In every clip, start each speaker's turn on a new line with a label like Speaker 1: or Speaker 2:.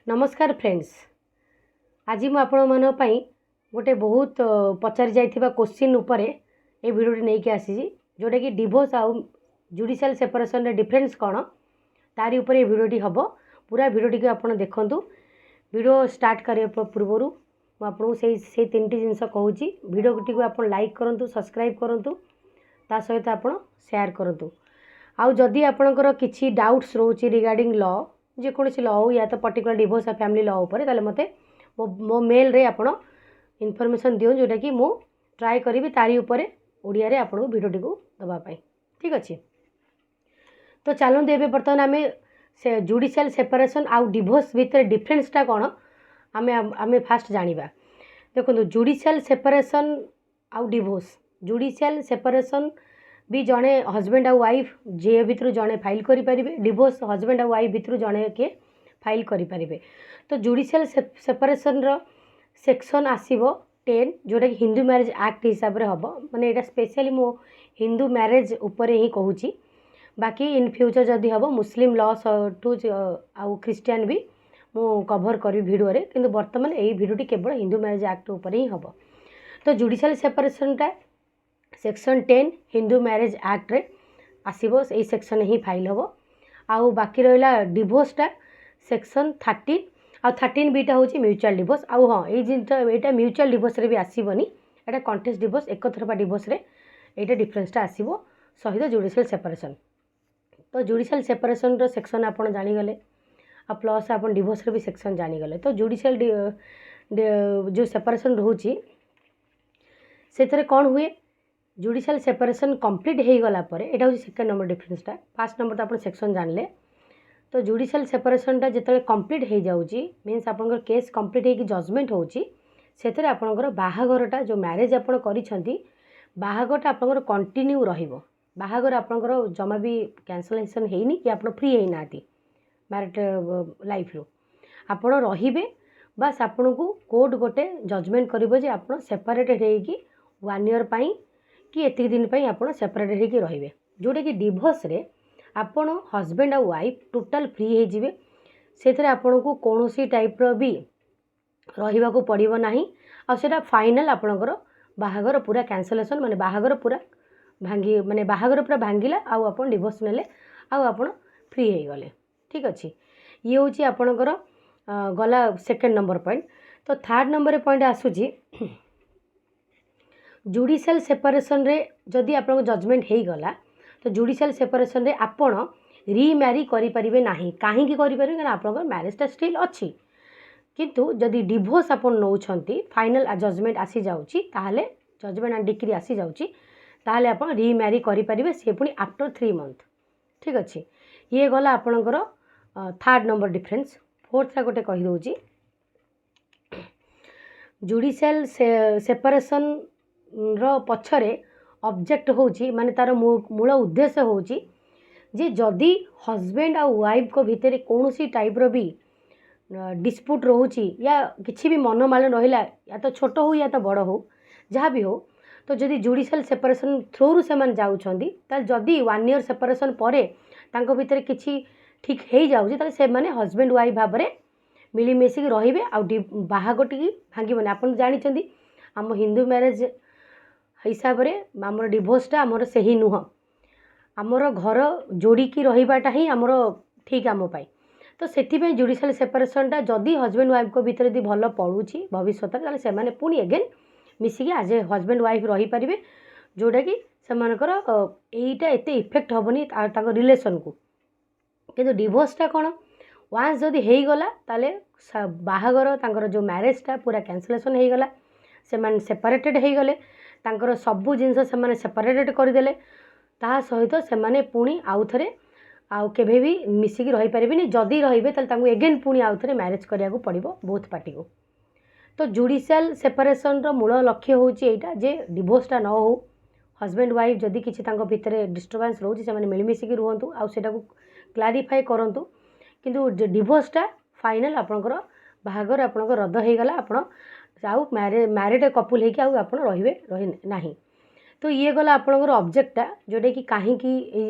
Speaker 1: नमस्कार फ्रेंड्स। आज मु आपण मन पई गोटे बहुत पचारि जाइथिबा क्वेश्चन ऊपर ए वीडियो नहीं के आसी जोटा कि डिवोर्स आउ जुडिशियल सेपरेशन रे डिफरेंस कौन तारी ऊपर ए वीडियो हम पूरा वीडियो को आपण देखंतु। वीडियो स्टार्ट करे पूर्व मु आपको से तीन जिनस कहूँ वीडियो टी आप लाइक करूँ सब्सक्राइब करूँ ता सहित आप शेयर करूँ। आउ जदि आपणकर किसी डाउट्स रोचे रिगार्डिंग लॉ जेकोसी लॉ हो या तो पर्टिकुलर डिवोर्स फैमिली लॉ उपर ताले मते मो मेल रे आपण इनफॉरमेशन दियो जोटा कि मु ट्राई करी तारी ऊपर ओडिया रे आपण वीडियो को दबा पाई। ठीक अच्छे तो चलो देबे बर्तमान आमे से जुडिशियल सेपरेशन आउ डिवोर्स भितर डिफरेंसटा कौन आमे आमे फास्ट जानिबा। देखो जुडिशियल सेपरेशन आउ डिवोर्स जुडिशियल सेपरेशन भी जड़े हजबैंड आउ वाइफ जे भितर जड़े फाइल करें डिवोर्स हजबैंड आउ वाइफ भितर जड़े किए फाइल करें। तो जुडिशियल सेपरेशन रो सेक्शन आसीबो 10 जोटा कि हिंदू मैरिज एक्ट हिसाब से हम माने एटा स्पेशली मो हिंदू मैरिज उपर ही कहूँ। बाकी इन फ्यूचर जदि हम मुस्लिम लॉ टू आउ क्रिश्चियन भी मु कवर करी वीडियो रे किंतु वर्तमान यही वीडियो केवल हिंदू मैरिज एक्ट उपर ही हम। तो जुडिशियल सेपरेशनटा सेक्शन 10 हिंदू मैरिज एक्ट रे आसीबो एई सेक्शन ही फाइल हम। आउ बाकी रहा डिवोर्सटा सेक्शन 13 आ 13 बीटा होची म्यूचुअल डिवोर्स। आउ हाँ ये म्यूचुअल डिवोर्स रे भी आसीबनी एटा कॉन्टेस्ट डिवोर्स एक थरपा डिवोर्स रे एटा डिफरेंसटा आसीबो सहित जुडिशियल सेपरेशन। तो जुडिशियल सेपरेशन रो सेक्शन आपण जानि गले आ प्लस आपण डिवोर्स रे भी सेक्शन जानि गले। तो जुडिशियल जो सेपरेशन रहूची सेथरे कोन हुए जुडिशियल सेपरेशन कंप्लीट हो गला परे एटा होची सेकंड नंबर डिफरेंसटा। फर्स्ट नंबर तो आपण सेक्शन जानले। तो जुडिशियल सेपरेशनटा जिते कंप्लीट हो जाउची मीन्स आपनकर केस कंप्लीट होगी जजमेंट होची सेतरे आपनकर बाहागरटा जो मैरिज आपण करिसंती बाहागरटा आपनकर कंटिन्यू रहिबो। बाहागर आपनकर जमा भी कैंसलेशन हेइनी कि आपण फ्री हेइ नाती मैरिड लाइफ रो आपण रहिबे बस आपण को कोर्ट गोटे जजमेंट करिवो जे आपण सेपरेटेड हेइकी 1 ईयर पई कि एतिक दिन पर आप सेपरेट होकर रे जोटा कि डिवोर्स रे आपण हजबैंड आ वाइफ टोटाल फ्री हो जिवे से आपन को कौन सी टाइप भी रहा को पड़ो ना आटा फाइनाल आपणकर बाहागर पूरा कैंसलेशन माने बाहागर पूरा भांगी माने बाहागर पूरा भांगिला आप डिवोर्स नेले आप फ्री हो गले। ठीक अच्छे ये हूँ आपणकर गला सेकेंड नंबर पॉइंट। तो थर्ड नंबर पॉइंट आसूची जुडिशियल सेपरेशन रे जदि आपन जजमेंट हो गला तो जुडिशियल सेपरेशन रे आपण रीमैरी करि परिबे नाही। काहे कि करि परिबे कारण आपन मैरिजटा स्टिल अछि किंतु जदि डिवोर्स आपन नौछंती फाइनल जजमेंट आसी जाउची ताहाले जजमेंट एंड डिक्री आसी जाउची ताहाले आपन रीमैरी करि परिबे से पुनी आफ्टर 3 मंथ। ठीक अछि ये गला आपनकर थर्ड नंबर डिफरेंस। फोर्थ रा गोटे कहि दोउची जुडिशियल सेपरेशन रो पछरे ऑब्जेक्ट होची माने तार मूल उद्देश्य होची जे जदि हस्बैंड आ वाइफ को भितर कौन सी टाइप रो भी डिस्प्यूट रोची या किसी भी मनोमालिन रहिला या तो छोट हो या तो बड़ हो जहाँ भी हो तो जदि जुडिशियल सेपरेशन थ्रू से मान जाउछंदी ता जदि 1 ईयर सेपरेशन परे तांको भितर किछि ठीक हे जाउची ताले से माने हस्बैंड वाइफ भाबरे मिली मिसिक रहिबे आ बाहागोटी भांगिबने। आपन जानिछंदी हम हिंदू मैरिज हिसाब रे आमर डिवोर्सटा आमर सही नुह आमर घर जोड़िकी रहिबाटा ही आमर ठीक आम पाई। तो सेथिबे जुडिशियल सेपरेशनटा जदि हस्बैंड वाइफ को भितर यदि भल पड़ुची भविष्य ताले से माने पुनी अगेन मिसिकी आज ए हस्बैंड वाइफ रही पारिबे जोटा कि सेमानकर एईटा एते इफेक्ट होबनी ताको रिलेशन को। किंतु डिवोर्सटा कोन वांस जदि हेई गला ताले बाहागर तांकर जो मैरिजटा पूरा कैंसलेशन हेई गला से मान सेपरेटेड हेई गले तांकर सबु जिनस से माने सेपरेटेड करदेले ता सहित से माने पुणी आउ थरे आउ केबे भी मिसिकी रही पारिबेनी जदि रहिबे ताले तांको एगेन पुणी आउ थरे मैरिज करिया को पड़िबो बोथ पार्टी को। तो जुडिशियल सेपरेशन रो मूल लक्ष्य होची एटा जे डिवोर्सटा न हो हस्बैंड वाइफ जदि किछि तांको भितरे डिस्टर्बेंस रहउची से माने मिलिमिसिकी रुहंतु आउ सेटा को क्लारिफाई करंतु किंतु डिवोर्सटा फाइनल आपनकर बाहागर आपनकर रद्द हे गला आपण आउ मैरिड कपुल होगी आप रही नहीं। तो ये गला आपनकर ऑब्जेक्टा जोटा कि कहीं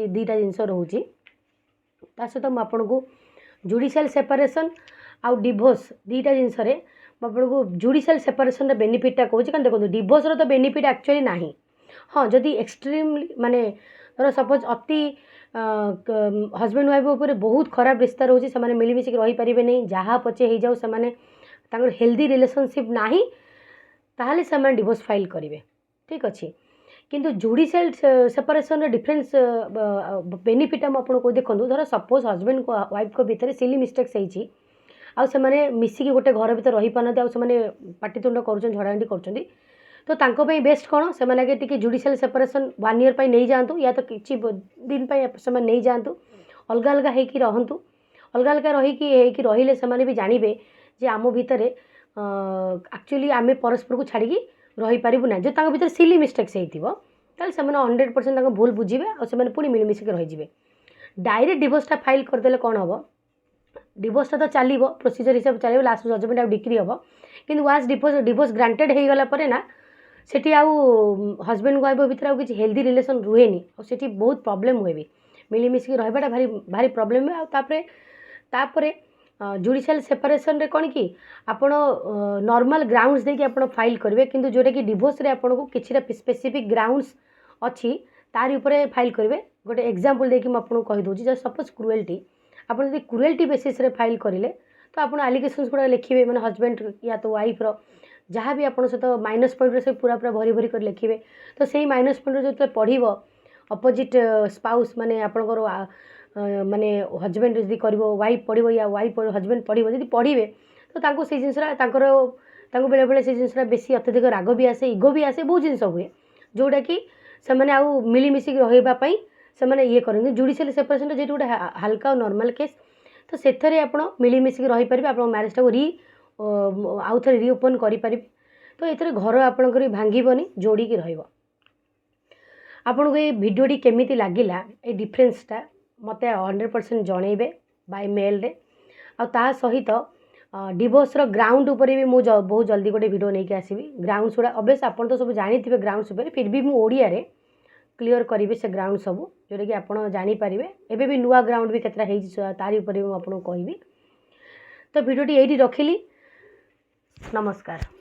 Speaker 1: दीटा जिनस रोचे सहित मुझे जुडिशियल सेपरेशन आउ डिवोर्स दुईटा जिनस आपको जुडिशियल सेपरेशन बेनिफिटा कौन कारण देखो डिवोर्स तो बेनिफिट एक्चुअली ना हाँ जदि एक्सट्रीमली माने धर सपोज अति हजबैंड वाइफ उपर बहुत खराब रिश्ता रोचे से मिलमिशिक रही पारे नहीं जहाँ पचे हो जाऊ से हेल्दी रिलेशनशिप ना ताहले से डिवोर्स फाइल करेंगे ठीक अच्छे किंतु जुडिशियल सेपरेशन डिफरेन्स बेनिफिट आपको देखो धर सपोज हजबैंड को वाइफ को भितर सिली मिस्टेक्स होती आउ से मिसिकी गोटे घर भर रही पारना आउ से पाटितुंड कर झड़ाझड़ी कर तो तांको बेस्ट कौन से आगे जुडिशियल सेपरेशन 1 ईयर नहीं जातु या तो किसी दिन से नहीं जातु अलग अलग होकि रहतु अलग अलग रही रहिले से भी जानवे जे आम भितर एक्चुअली आम परस्पर को छाड़ी रही पारू ना जो भर सिली मिस्टेक्स होता से 100% भूल बुझे और पुणी मिलमिशिक रही डायरेक्ट डिवोर्सटा फाइल करदे कौन हम डिवोर्सटा तो चलो प्रोसीजर हिसाब से चलो लास्ट जजमेंट आ डिक्री हम कि वाज डिवोर्स ग्रांटेड हो गला ना सेठी आउ हजबैंड वाइफ भितर आउ किसी हेल्दी रिलेशन रुहे और बहुत प्रॉब्लम हुए भी मिलमिशिक रहा भारी भारी प्रॉब्लम हुए तापर जुडिशियल सेपरेशन रे कौन कि आपण नॉर्मल ग्राउंड्स देके आपण फाइल करेंगे किंतु जोटा कि डिवोर्स रे आपण को किसी स्पेसिफिक ग्राउंड्स अच्छी तार ऊपर फाइल करेंगे गोटे एग्जांपल देके मैं आपको कही दूसरी जब सपोज क्रुएल्टी आप क्रुएल्टी बेसिस रे फाइल करेंगे तो आप आलिगेशंस गुड़ा लिखे मैंने हजबैंड या तो वाइफ रो जहाँ भी आप सहित माइनस पॉइंट से पूरा पूरा भरी भरी कर लिखे तो सही माइनस पॉइंट जो पढ़ो अपोजिट स्पाउस माने आपंकर माने हजबैंड यदि कर वाइफ पढ़ो या वाइफ हजबैंड पढ़ो यदि पढ़े तो से जिनसा बेले बेले से जिनसा बेसी अत्यधिक राग भी आसे इगो भी आसे बहुत जिन हुए जोटा कि से आउ मिलमिशिक रही से ये करेंगे जुडिशियल सेपरेशन जो गोटे हल्का और नॉर्मल केस तो से आप मिलमिशिक रही पारे आप मैरेज टा आउ थे रिओपन करें तो ये घर आपंकर भांगनी जोड़ी रही आपन को ये भिडियोटी केमिति लागिला ए डिफरेन्सटा मते 100% जनइबे बाय मेल रे आ ता सहित डिवोर्स रो ग्राउंड ऊपर भी मु बहुत जल्दी गोटे वीडियो नहीं के आसीबी ग्राउंड्स गुड़ा अबेस आपन तो सब जानी थिबे ग्राउंड्स ऊपर फिर भी मु ओडिया रे क्लियर करिवे से ग्राउंड सब जोटा कि आपन जानी पारिबे एबे भी नुवा ग्राउंड भी केतरा हेई तारी ऊपर भी मु आपन कहबी तो वीडियोटी एठी रखिली नमस्कार।